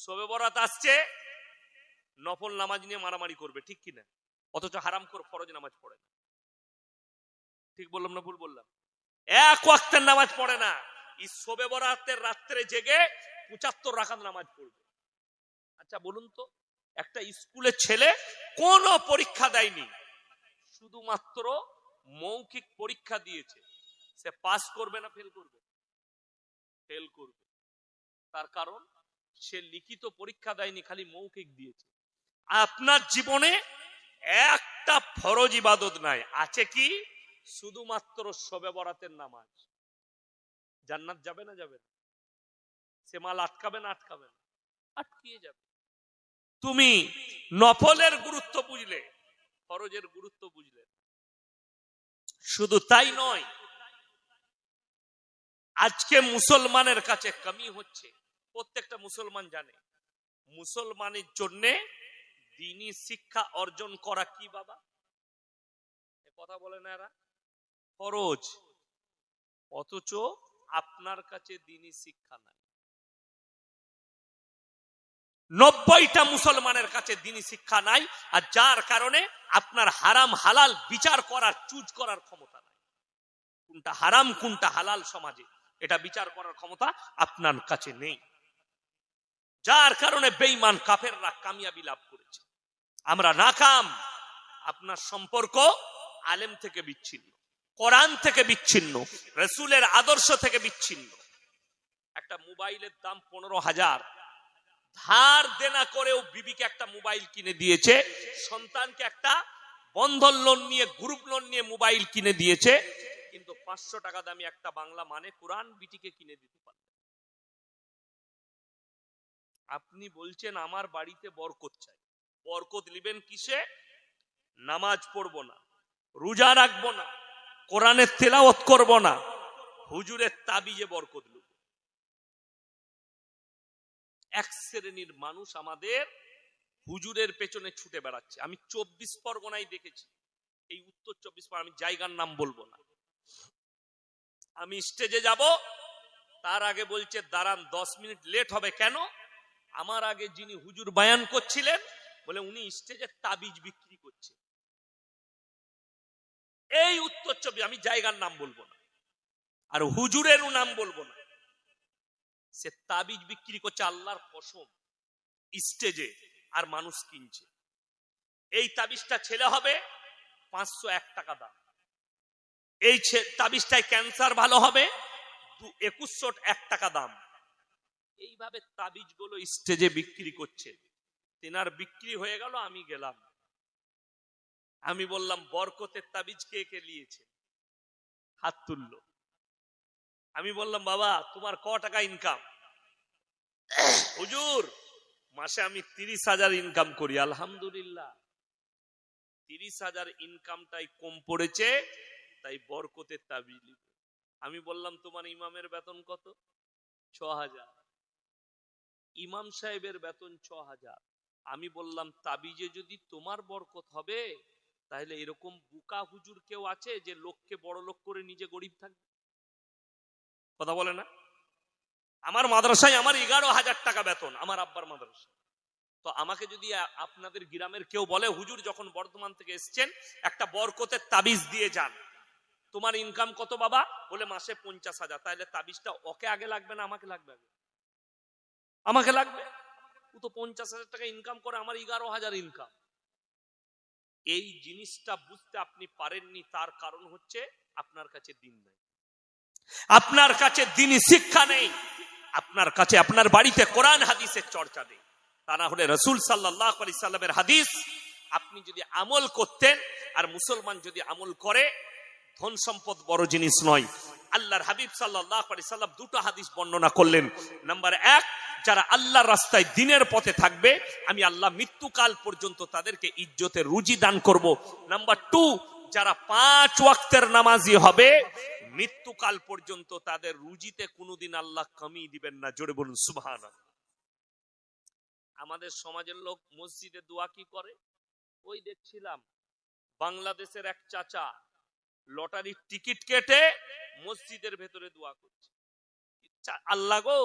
শবে বরাত আসছে, নফল নামাজ নিয়ে মারামারি করবে, ঠিক কিনা? অথচ হারামখোর ফরজ নামাজ পড়ে না। ঠিক বললাম না ভুল বললাম? এক ওয়াক্তের নামাজ পড়ে না, এই শবে বরাতের রাত্রে জেগে 75 রাকাত নামাজ পড়বে। আচ্ছা বলুন তো, একটা স্কুলের ছেলে কোনো পরীক্ষা দেয়নি, শুধুমাত্র মৌখিক পরীক্ষা দিয়েছে, সে পাস করবে না ফেল করবে? ফেল করবে। তার কারণ সে লিখিত পরীক্ষা দেয়নি, খালি মৌখিক দিয়েছে। আপনার জীবনে একটা ফরজ ইবাদত নাই, আছে কি? শুধুমাত্র শবে বরাতের নামাজ। জান্নাত যাবে না যাবে না? সে মাল আটকাবে না আটকাবে না? আটকিয়ে যাবে। তুমি নফলের গুরুত্ব বুঝলে, ফরজের গুরুত্ব বুঝলে। শুধু তাই নয়, আজকে মুসলমানের কাছে কমি হচ্ছে। প্রত্যেকটা মুসলমান জানে মুসলমানের জন্য দ্বীনি শিক্ষা অর্জন করা কি বাবা? কথা বলে না এরা, ফরজ। অথচ আপনার কাছে দ্বীনি শিক্ষা নাই। 90টা মুসলমানের কাছে দ্বীনি শিক্ষা নাই, আর যার কারণে আপনার হারাম হালাল বিচার করার, চুজ করার ক্ষমতা নাই। কোনটা হারাম কোনটা হালাল সমাজে, এটা বিচার করার ক্ষমতা আপনার কাছে নেই। যার কারণে বেঈমান কাফেররা কামিয়াবি লাভ করেছে, আমরা নাকাম। আপনার সম্পর্ক আলেম থেকে বিচ্ছিন্ন, কোরআন থেকে বিচ্ছিন্ন, রাসূলের আদর্শ থেকে বিচ্ছিন্ন। একটা মোবাইলের দাম 15,000, ধার দেনা করেও বিবিকে একটা মোবাইল কিনে দিয়েছে, সন্তানকে একটা বন্ধন লোন নিয়ে, গ্রুপ লোন নিয়ে মোবাইল কিনে দিয়েছে, কিন্তু 500 টাকা দামি একটা বাংলা মানে কোরআন বিটিকে কিনে দিতে পারে। আপনি বলছেন আমার বাড়িতে বরকত চাই। বরকত নেবেন কিসে? নামাজ পড়বো না, রোজা রাখবো না, কোরআনের তেলাওয়াত করবো না, হুজুরের তাবিজে বরকত নেব। এক শ্রেণীর মানুষ আমাদের হুজুরের পেছনে ছুটে বেড়াচ্ছে। আমি 24 পরগনায় দেখেছি, এই উত্তর 24 পরগনা, আমি জায়গার নাম বলবো না। আমি স্টেজে যাব, তার আগে বলছে দাঁড়ান 10 মিনিট লেট হবে। কেন? আমার আগে যিনি হুজুর বয়ান করছিলেন, বলে উনি স্টেজে তাবিজ বিক্রি করছে। এই উত্তর 24, আমি জায়গার নাম বলবো না, আর হুজুরেরও নাম বলবো না। সে তাবিজ বিক্রি করছে আল্লাহর কসম স্টেজে, আর মানুষ কিনছে। এই তাবিজটা ছেলে হবে 501 টাকা দাম, এই তাবিজটায় ক্যান্সার ভালো হবে 2101 টাকা দাম। এইভাবে তাবিজ গুলো স্টেজে বিক্রি করছে। তেনার বিক্রি হয়ে গেল, আমি গেলাম, আমি বললাম বরকতের তাবিজ কে কে নিয়েছে? হাত তুলল। আমি বললাম বাবা তোমার ক টাকা ইনকাম? হুজুর মাসে আমি 30,000 ইনকাম করি। আলহামদুলিল্লাহ, 30,000 ইনকামটাই কম পড়েছে, তাই বরকতের তাবিজ। আমি বললাম তোমার ইমামের বেতন কত? 6,000। ইমাম সাহেবের বেতন 6,000। আমি বললাম তাবিজে যদি তোমার বরকত হবে, তাহলে এরকম বুকা হুজুর কেউ আছে যে লোককে বড় লোক করে নিজে গরিব থাকবে? কথা বলে না? আমার মাদ্রাসায় আমার 11,000 টাকা বেতন, আমার আব্বার মাদ্রাসা। তো আমাকে যদি আপনাদের গ্রামের কেউ বলে হুজুর যখন বর্ধমান থেকে এসছেন একটা বরকতের তাবিজ দিয়ে যান, তোমার ইনকাম কত বাবা? বলে মাসে 50,000। তাহলে তাবিজটা ওকে আগে লাগবে না আমাকে লাগবে? আমাকে লাগবে। ও তো 50,000 টাকা ইনকাম করে, আমার 11,000 ইনকাম। এই জিনিসটা বুঝতে আপনি পারেননি, তার কারণ হচ্ছে আপনার কাছে দ্বীন নেই, আপনার কাছে দ্বীনি শিক্ষা নেই, আপনার কাছে আপনার বাড়িতে কোরআন হাদিসের চর্চা নেই। তা না হলে রাসূল সাল্লাল্লাহু আলাইহি সাল্লামের হাদিস আপনি যদি আমল করতেন, আর মুসলমান যদি আমল করে, ধন সম্পদ বড় জিনিস নয়। আল্লাহর হাবিব সাল্লাল্লাহু আলাইহি সাল্লাম দুটো হাদিস বর্ণনা করলেন। নাম্বার 1, যারা আল্লাহর রাস্তায় দ্বীনের পথে থাকবে, আমি আল্লাহ মৃত্যুকাল পর্যন্ত তাদেরকে ইজ্জতের রুজি দান করব। নাম্বার 2, যারা 5 ওয়াক্তের নামাজি হবে, মৃত্যুকাল পর্যন্ত তাদের রুজিতে কোনোদিন আল্লাহ কমি দিবেন না। জোরে বলুন সুবহানাল্লাহ। আমাদের সমাজের লোক মসজিদে দোয়া কি করে? ওই দেখছিলাম বাংলাদেশের এক চাচা লটারির টিকিট কেটে মসজিদের ভেতরে দোয়া করছে, আল্লাহ গো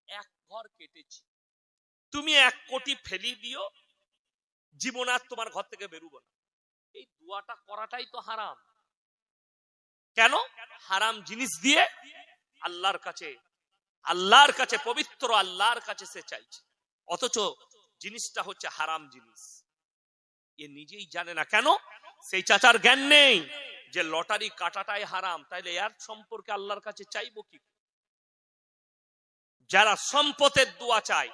এক ঘর কেটেছি, তুমি 1 কোটি ফেলি দিও, জীবন আর তোমার ঘর থেকে বেরোবো না। এই দোয়াটা করাটাই তো হারাম। কেন? হারাম জিনিস দিয়ে আল্লাহর কাছে পবিত্র আল্লাহর কাছে সে চাইছে, অথচ জিনিসটা হচ্ছে হারাম জিনিস। এ নিজেই জানে না। কেন? সেই চাচার জ্ঞান নেই যে লটারি কাটাটাই হারাম, তাইলে এর সম্পর্কে আল্লাহর কাছে চাইবো কি? যারা সম্পদের দোয়া চায়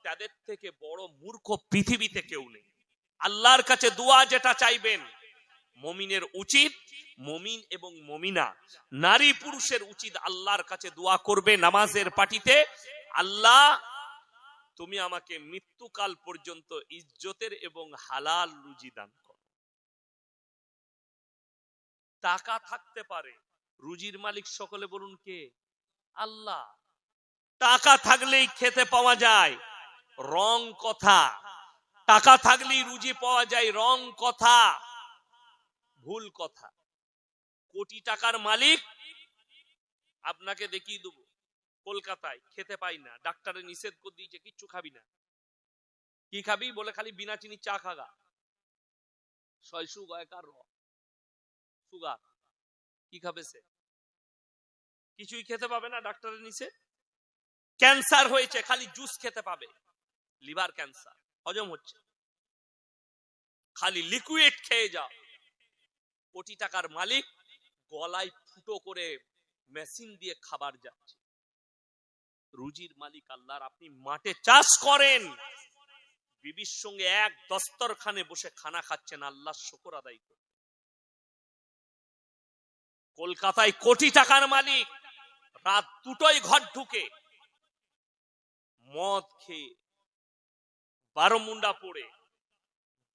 তাদের থেকে বড় মূর্খ পৃথিবীতে কেউ নেই। আল্লাহর কাছে দোয়া যেটা চাইবেন, মুমিনের উচিত, মুমিন এবং মুমিনা নারী পুরুষের উচিত আল্লাহর কাছে দোয়া করবে নামাজের পাটিতে, আল্লাহ তুমি আমাকে মৃত্যুকাল পর্যন্ত ইজ্জতের এবং হালাল রুজি দান করো। টাকা থাকতে পারে, রুজির মালিক সকলে বলুন কে? আল্লাহ। টাকা থাকলেই খেতে পাওয়া যায়, রং কথা। টাকা থাকলেই রুজি পাওয়া যায়, রং কথা, ভুল কথা। কোটি টাকার মালিক আপনাকে দেখিয়ে দেবো, কলকাতায় খেতে পাই না, ডাক্তারে নিষেধ করে দিয়েছে কিচ্ছু খাবি না। কি খাবি বলে? খালি বিনা চিনি চা খাগা, সুগার। কি খাবে সে? কিছুই খেতে পাবে না, ডাক্তারের নিষেধ। ক্যান্সার হয়েছে, খালি জুস খেতে পাবে, লিভার ক্যান্সার, হজম হচ্ছে, খালি লিকুইড খেয়ে যাও। কোটি টাকার মালিক গলায় ফুটো করে মেশিন দিয়ে খাবার যাচ্ছে। রুজির মালিক আল্লাহর। আপনি মাঠে চাষ করেন, বিবির সঙ্গে এক দস্তরখানে বসে খানা খাচ্ছেন, আল্লাহর শুকর আদায় করেন। কলকাতায় কোটি টাকার মালিক রাত 2টোয় ঘর ঢুকে মদ খেয়ে 12 মুন্ডা পড়ে,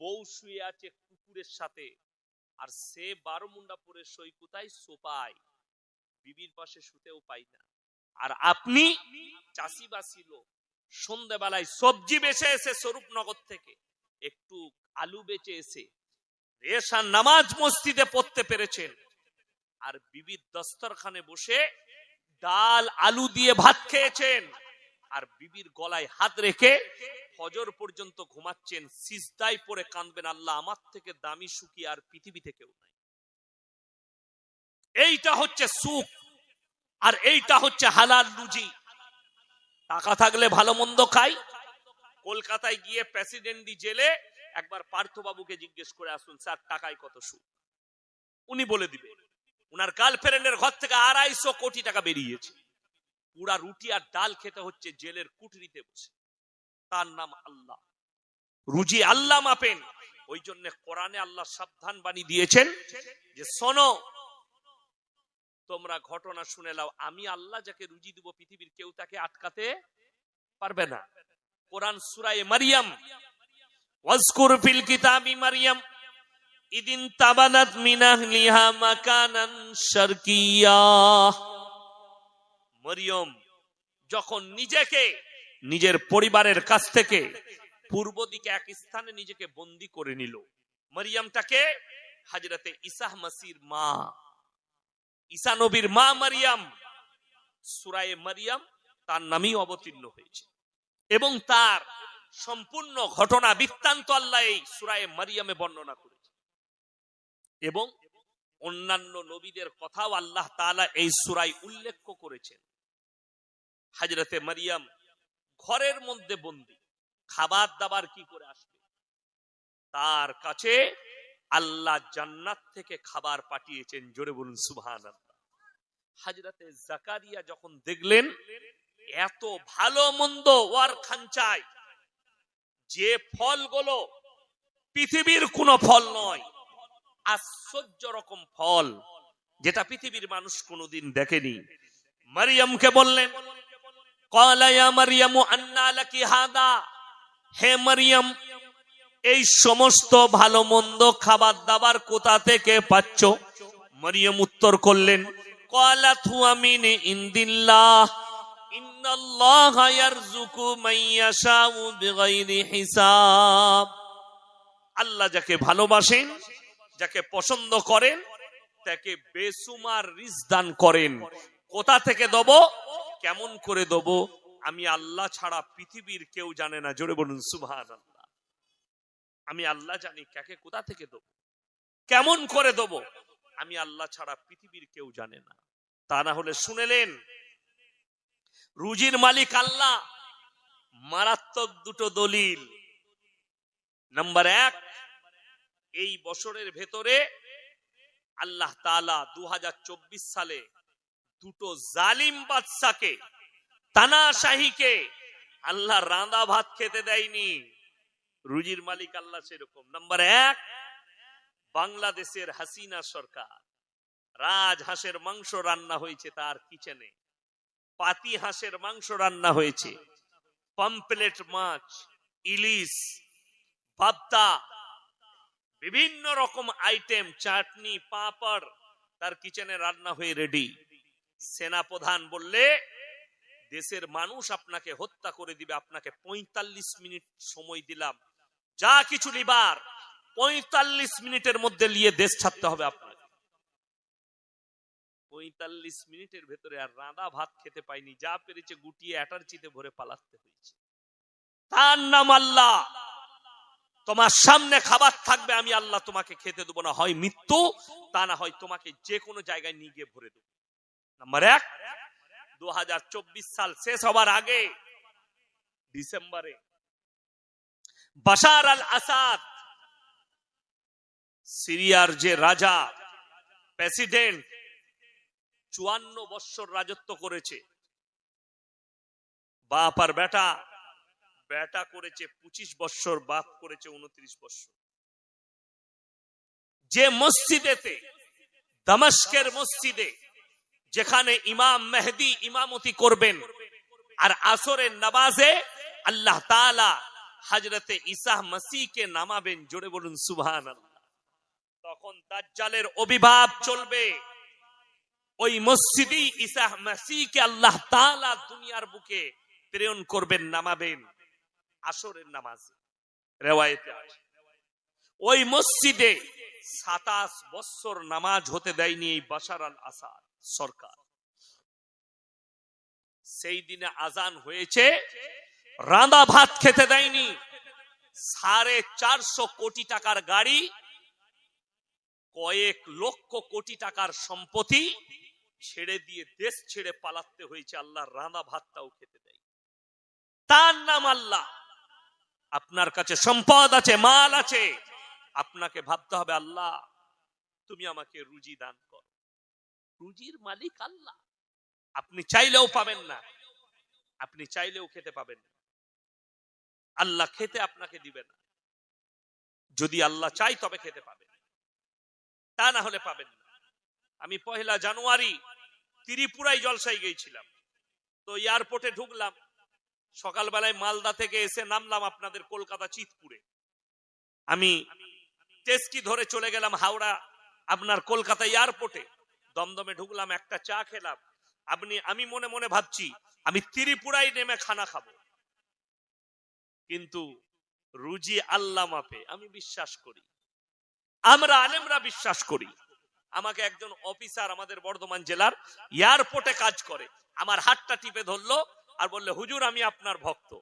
বউ শুয়ে আছে কুকুরের সাথে, আর সে 12 মুন্ডা পড়ে সই কোথায়? সোপায়, বিবির পাশে শুতেও পাই না। আর আপনি চাষিবাসী লোক, সন্ধ্যেবেলায় সবজি বেচে এসে স্বরূপনগর থেকে একটু আলু বেচে এসে এশার নামাজ মসজিদে পড়তে পেরেছেন, আর বিবির দস্তরখানে বসে ডাল আলু দিয়ে ভাত খেয়েছেন, আর বিবির গলায় হাত রেখে ফজর পর্যন্ত ঘুমাচ্ছেন, সিজদায় পড়ে কাঁদবেন, আল্লাহ আমার থেকে দামি সুখী আর পৃথিবীতে কেউ নাই। এইটা হচ্ছে সুখ, আর এইটা হচ্ছে হালাল রুজি। টাকা থাকলে ভালো মন্দ খাই। কলকাতায় গিয়ে প্রেসিডেন্টি জেলে একবার পার্থবাবুকে জিজ্ঞেস করে আসুন, স্যার টাকায় কত সুখ? উনি বলে দিবে। উনার গার্লফ্রেন্ডের ঘর থেকে 250 কোটি টাকা বেরিয়েছে, পুরা রুটি আর ডাল খেতে হচ্ছে জেলের কুঠরিতে বসে। তার নাম আল্লাহ। রুজি আল্লাহ মাপেন। ওই জন্য কোরআনে আল্লাহ সাবধান বাণী দিয়েছেন যে শোনো, তোমরা ঘটনা শুনে নাও, আমি আল্লাহ যাকে রুজি দিব পৃথিবীর কেউ তাকে আটকাতে পারবে না। কোরআন সূরা মারইয়াম, ওয়াজকুর ফিল কিতাবি মারইয়াম ইদিন তাবানাত মিন আহলিহা মাকানান শারকিয়া। মরিয়ম যখন নিজেকে নিজের পরিবারের কাছ থেকে পূর্ব দিকে এক স্থানে নিজেকে বন্দী করে নিল। মরিয়মটাকে হযরতে ঈসা মসির মা, ঈসা নবীর মা মরিয়ম, সূরা মরিয়ম তার নামেই অবতীর্ণ হয়েছে, এবং তার সম্পূর্ণ ঘটনা বৃত্তান্ত আল্লাহ এই সূরা মরিয়মে বর্ণনা করেছে, এবং অন্যান্য নবীদের কথাও আল্লাহ তাআলা এই সূরায় উল্লেখ করেছেন। হযরতে মরিয়ম ঘরের মধ্যে বন্দী, খাবার দাবার কি করে আসবে? তার কাছে আল্লাহ জান্নাত থেকে খাবার পাঠিয়েছেন, জোরে বলুন সুবহানাল্লাহ। হযরতে জাকারিয়া যখন দেখলেন এত ভালো মন্দ ওর খাঞ্চায়, যে ফলগুলো পৃথিবীর কোনো ফল নয়, আশ্চর্য রকম ফল যেটা পৃথিবীর মানুষ কোনোদিন দেখেনি, মরিয়মকে বললেন, ক্বালা ইয়া মারইয়ামু আন্না লাকি হাদা, হে মরিয়ম এই সমস্ত ভালো মন্দ খাবার দাবার কোথা থেকে পাচ্ছ? মরিয়ম উত্তর করলেন, ক্বালাত হুয়া মিন ইনদিল্লাহ ইন্নাল্লাহা ইয়ারযুকু মান ইয়াশাউ বিগাইরি হিসাব। আল্লাহ যাকে ভালোবাসেন, যাকে পছন্দ করেন, তাকে বেসুমার রিজক দান করেন। কোথা থেকে দেব, কেমন করে দেব, আমি আল্লাহ ছাড়া পৃথিবীর কেউ জানে না। জোরে বলুন সুবহানাল্লাহ। আমি আল্লাহ জানি কাকে কোথা থেকে দেবো, কেমন করে দেবো, আমি আল্লাহ ছাড়া পৃথিবীর কেউ জানে না। তা না হলে শুনেলেন, রুজির মালিক আল্লাহ। মারাত্মক দুটো দলিল। নাম্বার 1, এই বছরের ভেতরে আল্লাহ তাআলা 2024 সালে দুটো জালিম বাদশাকে, তানাশাহীকে আল্লাহ রাঁধা ভাত খেতে দেয়নি। রুজির মালিক আল্লাহ সেরকম। নাম্বার 1, বাংলাদেশের হাসিনা সরকার, রাজহাঁসের মাংস রান্না হয়েছে তার কিচেনে, পাতি হাঁসের মাংস রান্না হয়েছে, পমপ্লেট মাছ, ইলিশ, ভর্তা, বিভিন্ন রকম আইটেম, চাটনি, পাঁপড় তার কিচেনে রান্না হয়ে রেডি। সেনাপ্রধান বললে দেশের মানুষ আপনাকে হত্যা করে দিবে, আপনাকে 45 মিনিট সময় দিলাম, যা কিছু লিবার 45 মিনিটের মধ্যে নিয়ে দেশ ছাড়তে হবে আপনাকে। 45 মিনিটের ভেতরে আর রাঁধা ভাত খেতে পাইনি, যা পেরেছে গুটিয়ে অ্যাটার্জিতে ভরে পালাতে হয়েছে। তার নাম আল্লাহ। তোমার সামনে খাবার থাকবে, আমি আল্লাহ তোমাকে খেতে দেবো না, হয় মৃত্যু, তা না হয় তোমাকে যে কোনো জায়গায় নিয়ে গিয়ে ভরে দেবো। নাম্বার 1, 2024 সাল শেষ হবার আগে ডিসেম্বরে বাশার আল আসাদ, সিরিয়ার যে রাজা, প্রেসিডেন্ট, 54 বছর রাজত্ব করেছে। বাপ আর বেটা, বেটা করেছে 25 বছর, বাপ করেছে 29 বছর। যে মসজিদেতে, দামেস্কের মসজিদে, যেখানে ইমাম মেহদি ইমামতি করবেন আর আসরের নামাজে আল্লাহ তাআলা হযরতে ঈসা মসিহকে নামাবেন, জোরে বলুন সুবহানাল্লাহ। তখন দাজ্জালের অভিভাব চলবে। ওই মসজিদেই ঈসা মসিহকে আল্লাহ তাআলা দুনিয়ার বুকে প্রেরণ করবেন, নামাবেন আসরের নামাজে। রিওয়ায়েতে আছে ওই মসজিদে 27 বছর নামাজ হতে দেয়নি এই বাশার আল আসাদ সরকার। সেই দিনে আজান হয়েছে, রাঁধা ভাত খেতে দেয়নি। 450 কোটি টাকার গাড়ি, কয়েক লক্ষ কোটি টাকার সম্পত্তি ছেড়ে দিয়ে দেশ ছেড়ে পালাতে হয়েছে, আল্লাহর রাঁধা ভাতটাও খেতে দেয়। তার নাম আল্লাহ। আপনার কাছে সম্পদ আছে, মাল আছে, আপনাকে ভাবতে হবে আল্লাহ তুমি আমাকে রুজি দান কর। রুজির মালিক আল্লাহ। আপনি চাইলেও পাবেন না, আপনি চাইলেও খেতে পাবেন না, আল্লাহ খেতে আপনাকে দিবে না। যদি আল্লাহ চাই তবে খেতে পাবেন, তা না হলে পাবেন না। আমি 1 জানুয়ারি ত্রিপুরায় জলসায় গিয়েছিলাম, তো এয়ারপোর্টে ঢুকলাম, সকালবেলায় মালদা থেকে এসে নামলাম আপনাদের কলকাতা চিতপুরে। আমি টেস্কি ধরে চলে গেলাম হাওড়া আপনার কলকাতা এয়ারপোর্টে। দমদমে ঢুকলাম, একটা চা খেলাম। আমি মনে মনে ভাবছি আমি ত্রিপুরায় নেমে খানা খাবো, কিন্তু রুজি আল্লাহ মাপে। আমি বিশ্বাস করি, আমরা আলেমরা বিশ্বাস করি। আমাকে একজন অফিসার আমাদের বর্ধমান জেলার এয়ারপোর্টে কাজ করে, আমার হাতটা টিপে ধরলো আর বললে, হুজুর আমি আপনার ভক্ত,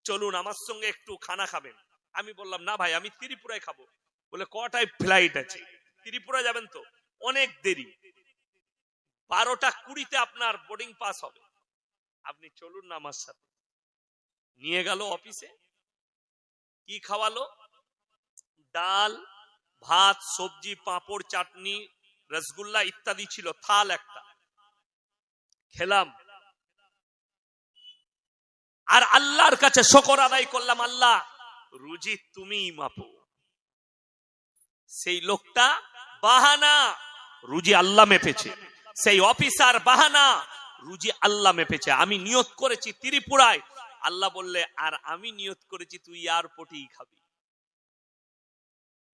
চলুন আমার সঙ্গে একটু খানা খাবেন। আমি বললাম, না ভাই, আমি ত্রিপুরায় খাবো। বলে, কটায় ফ্লাইট আছে? ত্রিপুরা যাবেন তো? অনেক দেরি, 12টা 20 আপনার বোর্ডিং পাস হবে, আপনি চলুন না আমার সাথে। নিয়ে গেল অফিসে, কি খাওয়ালো? ডাল, ভাত, সবজি, পাঁপড়, চাটনি, রসগোল্লা ইত্যাদি ছিল, থাল একটা। খেলাম আর আল্লাহর কাছে শুকর আদায় করলাম, আল্লাহ রুজি তুমিই মাপো। সেই লোকটা বাহানা, রুজি আল্লাহ মেপেছে। সেই অফিসার বাহানা, রুজি আল্লাহ মেপেছে। আমি নিয়ত করেছি ত্রিপুরায়, আল্লাহ বললে আর আমি নিয়ত করেছি তুই এয়ারপোর্টেই খাবি।